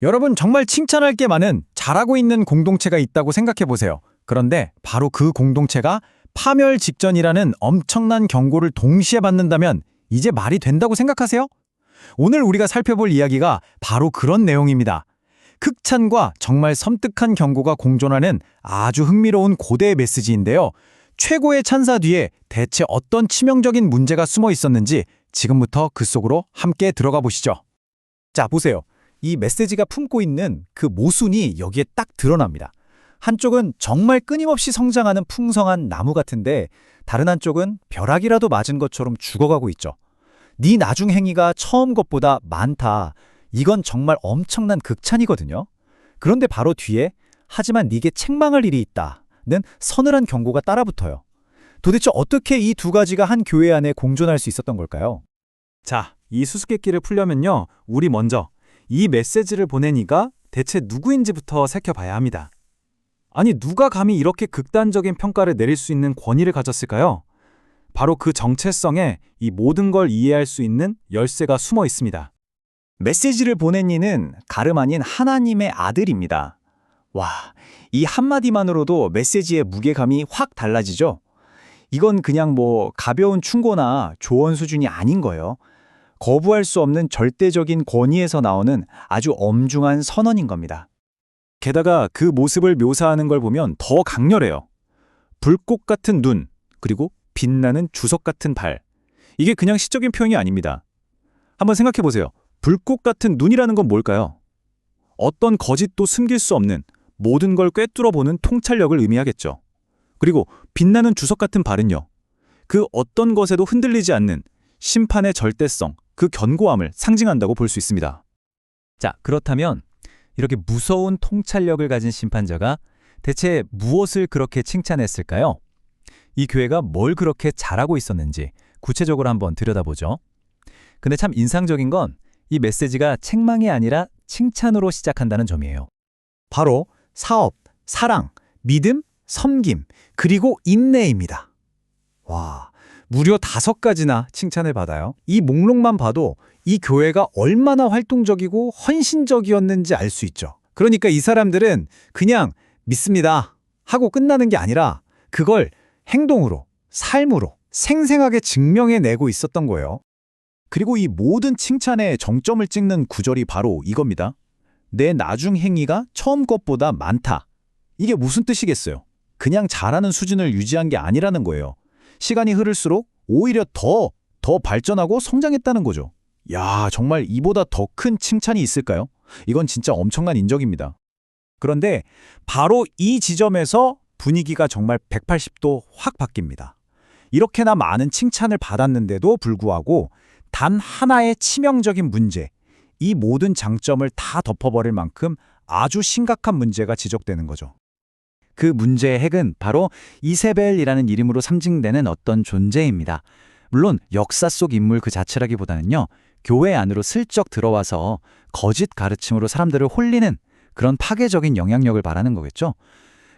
여러분 정말 칭찬할 게 많은 잘하고 있는 공동체가 있다고 생각해 보세요. 그런데 바로 그 공동체가 파멸 직전이라는 엄청난 경고를 동시에 받는다면 이제 말이 된다고 생각하세요? 오늘 우리가 살펴볼 이야기가 바로 그런 내용입니다. 극찬과 정말 섬뜩한 경고가 공존하는 아주 흥미로운 고대의 메시지인데요. 최고의 찬사 뒤에 대체 어떤 치명적인 문제가 숨어 있었는지 지금부터 그 속으로 함께 들어가 보시죠. 자, 보세요. 이 메시지가 품고 있는 그 모순이 여기에 딱 드러납니다. 한쪽은 정말 끊임없이 성장하는 풍성한 나무 같은데 다른 한쪽은 벼락이라도 맞은 것처럼 죽어가고 있죠. 네 나중 행위가 처음 것보다 많다. 이건 정말 엄청난 극찬이거든요. 그런데 바로 뒤에 하지만 네게 책망할 일이 있다는 서늘한 경고가 따라붙어요. 도대체 어떻게 이 두 가지가 한 교회 안에 공존할 수 있었던 걸까요? 자, 이 수수께끼를 풀려면요. 우리 먼저 이 메시지를 보낸 이가 대체 누구인지부터 살펴봐야 합니다. 아니, 누가 감히 이렇게 극단적인 평가를 내릴 수 있는 권위를 가졌을까요? 바로 그 정체성에 이 모든 걸 이해할 수 있는 열쇠가 숨어 있습니다. 메시지를 보낸 이는 다름 아닌 하나님의 아들입니다. 와, 이 한마디만으로도 메시지의 무게감이 확 달라지죠? 이건 그냥 가벼운 충고나 조언 수준이 아닌 거예요. 거부할 수 없는 절대적인 권위에서 나오는 아주 엄중한 선언인 겁니다. 게다가 그 모습을 묘사하는 걸 보면 더 강렬해요. 불꽃 같은 눈, 그리고 빛나는 주석 같은 발. 이게 그냥 시적인 표현이 아닙니다. 한번 생각해 보세요. 불꽃 같은 눈이라는 건 뭘까요? 어떤 거짓도 숨길 수 없는 모든 걸 꿰뚫어 보는 통찰력을 의미하겠죠. 그리고 빛나는 주석 같은 발은요. 그 어떤 것에도 흔들리지 않는 심판의 절대성, 그 견고함을 상징한다고 볼 수 있습니다. 자, 그렇다면 이렇게 무서운 통찰력을 가진 심판자가 대체 무엇을 그렇게 칭찬했을까요? 이 교회가 뭘 그렇게 잘하고 있었는지 구체적으로 한번 들여다보죠. 근데 참 인상적인 건 이 메시지가 책망이 아니라 칭찬으로 시작한다는 점이에요. 바로 사업, 사랑, 믿음, 섬김, 그리고 인내입니다. 와, 무려 5가지나 칭찬을 받아요. 이 목록만 봐도 이 교회가 얼마나 활동적이고 헌신적이었는지 알 수 있죠. 그러니까 이 사람들은 그냥 믿습니다 하고 끝나는 게 아니라 그걸 행동으로, 삶으로 생생하게 증명해내고 있었던 거예요. 그리고 이 모든 칭찬의 정점을 찍는 구절이 바로 이겁니다. 내 나중 행위가 처음 것보다 많다. 이게 무슨 뜻이겠어요? 그냥 잘하는 수준을 유지한 게 아니라는 거예요. 시간이 흐를수록 오히려 더 발전하고 성장했다는 거죠. 야, 정말 이보다 더 큰 칭찬이 있을까요? 이건 진짜 엄청난 인정입니다. 그런데 바로 이 지점에서 분위기가 정말 180도 확 바뀝니다. 이렇게나 많은 칭찬을 받았는데도 불구하고 단 하나의 치명적인 문제, 이 모든 장점을 다 덮어버릴 만큼 아주 심각한 문제가 지적되는 거죠. 그 문제의 핵은 바로 이세벨이라는 이름으로 상징되는 어떤 존재입니다. 물론 역사 속 인물 그 자체라기보다는요, 교회 안으로 슬쩍 들어와서 거짓 가르침으로 사람들을 홀리는 그런 파괴적인 영향력을 말하는 거겠죠.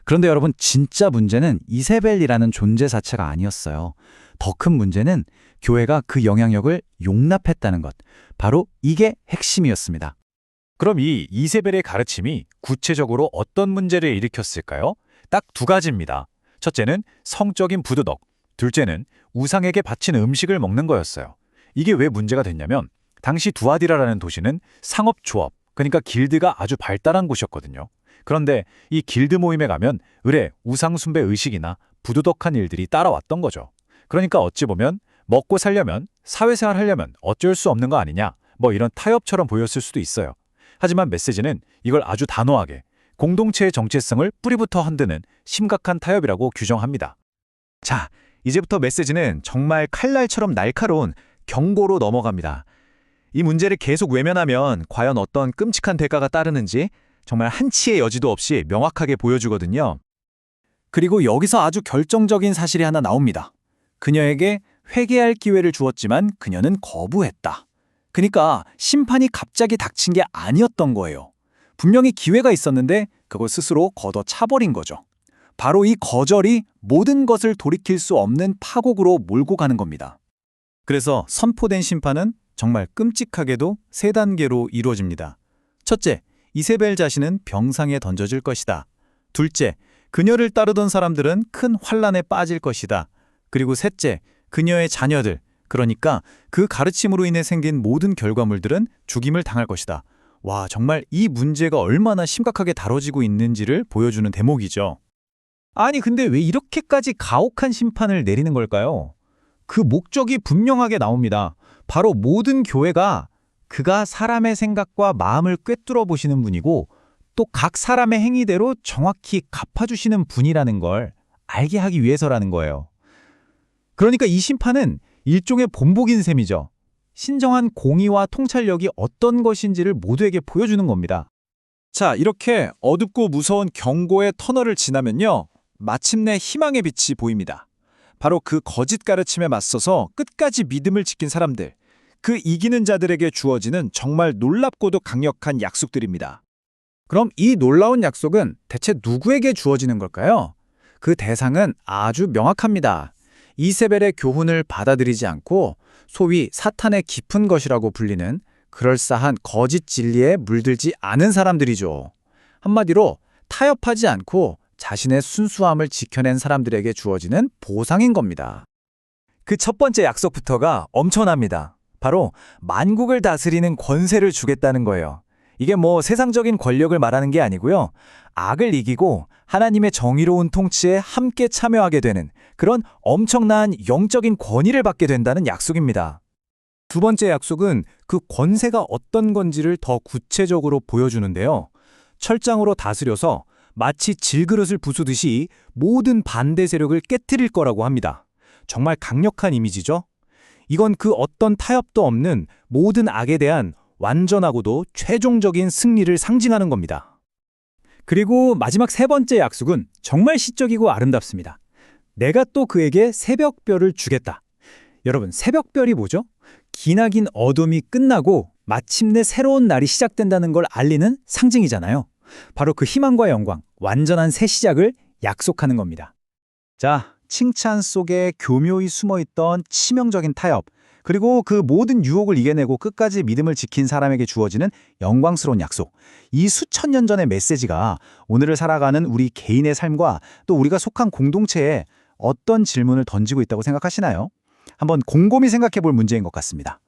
그런데 여러분, 진짜 문제는 이세벨이라는 존재 자체가 아니었어요. 더 큰 문제는 교회가 그 영향력을 용납했다는 것. 바로 이게 핵심이었습니다. 그럼 이 이세벨의 가르침이 구체적으로 어떤 문제를 일으켰을까요? 딱 2가지입니다. 첫째는 성적인 부도덕, 둘째는 우상에게 바친 음식을 먹는 거였어요. 이게 왜 문제가 됐냐면 당시 두아디라라는 도시는 상업조합, 그러니까 길드가 아주 발달한 곳이었거든요. 그런데 이 길드 모임에 가면 의뢰, 우상숭배 의식이나 부도덕한 일들이 따라왔던 거죠. 그러니까 어찌 보면 먹고 살려면, 사회생활 하려면 어쩔 수 없는 거 아니냐, 이런 타협처럼 보였을 수도 있어요. 하지만 메시지는 이걸 아주 단호하게 공동체의 정체성을 뿌리부터 흔드는 심각한 타협이라고 규정합니다. 자, 이제부터 메시지는 정말 칼날처럼 날카로운 경고로 넘어갑니다. 이 문제를 계속 외면하면 과연 어떤 끔찍한 대가가 따르는지 정말 한치의 여지도 없이 명확하게 보여주거든요. 그리고 여기서 아주 결정적인 사실이 하나 나옵니다. 그녀에게 회개할 기회를 주었지만 그녀는 거부했다. 그러니까 심판이 갑자기 닥친 게 아니었던 거예요. 분명히 기회가 있었는데 그걸 스스로 걷어차버린 거죠. 바로 이 거절이 모든 것을 돌이킬 수 없는 파국으로 몰고 가는 겁니다. 그래서 선포된 심판은 정말 끔찍하게도 3단계로 이루어집니다. 첫째, 이세벨 자신은 병상에 던져질 것이다. 둘째, 그녀를 따르던 사람들은 큰 환란에 빠질 것이다. 그리고 셋째, 그녀의 자녀들, 그러니까 그 가르침으로 인해 생긴 모든 결과물들은 죽임을 당할 것이다. 와, 정말 이 문제가 얼마나 심각하게 다뤄지고 있는지를 보여주는 대목이죠. 아니, 근데 왜 이렇게까지 가혹한 심판을 내리는 걸까요? 그 목적이 분명하게 나옵니다. 바로 모든 교회가 그가 사람의 생각과 마음을 꿰뚫어 보시는 분이고 또 각 사람의 행위대로 정확히 갚아주시는 분이라는 걸 알게 하기 위해서라는 거예요. 그러니까 이 심판은 일종의 본보기인 셈이죠. 신정한 공의와 통찰력이 어떤 것인지를 모두에게 보여주는 겁니다. 자, 이렇게 어둡고 무서운 경고의 터널을 지나면요, 마침내 희망의 빛이 보입니다. 바로 그 거짓 가르침에 맞서서 끝까지 믿음을 지킨 사람들, 그 이기는 자들에게 주어지는 정말 놀랍고도 강력한 약속들입니다. 그럼 이 놀라운 약속은 대체 누구에게 주어지는 걸까요? 그 대상은 아주 명확합니다. 이세벨의 교훈을 받아들이지 않고 소위 사탄의 깊은 것이라고 불리는 그럴싸한 거짓 진리에 물들지 않은 사람들이죠. 한마디로 타협하지 않고 자신의 순수함을 지켜낸 사람들에게 주어지는 보상인 겁니다. 그 첫 번째 약속부터가 엄청납니다. 바로 만국을 다스리는 권세를 주겠다는 거예요. 이게 뭐 세상적인 권력을 말하는 게 아니고요. 악을 이기고 하나님의 정의로운 통치에 함께 참여하게 되는 그런 엄청난 영적인 권위를 받게 된다는 약속입니다. 두 번째 약속은 그 권세가 어떤 건지를 더 구체적으로 보여주는데요. 철장으로 다스려서 마치 질그릇을 부수듯이 모든 반대 세력을 깨트릴 거라고 합니다. 정말 강력한 이미지죠? 이건 그 어떤 타협도 없는 모든 악에 대한 완전하고도 최종적인 승리를 상징하는 겁니다. 그리고 마지막 세 번째 약속은 정말 시적이고 아름답습니다. 내가 또 그에게 새벽별을 주겠다. 여러분, 새벽별이 뭐죠? 기나긴 어둠이 끝나고 마침내 새로운 날이 시작된다는 걸 알리는 상징이잖아요. 바로 그 희망과 영광, 완전한 새 시작을 약속하는 겁니다. 자, 칭찬 속에 교묘히 숨어있던 치명적인 타협, 그리고 그 모든 유혹을 이겨내고 끝까지 믿음을 지킨 사람에게 주어지는 영광스러운 약속. 이 수천 년 전의 메시지가 오늘을 살아가는 우리 개인의 삶과 또 우리가 속한 공동체에 어떤 질문을 던지고 있다고 생각하시나요? 한번 곰곰이 생각해 볼 문제인 것 같습니다.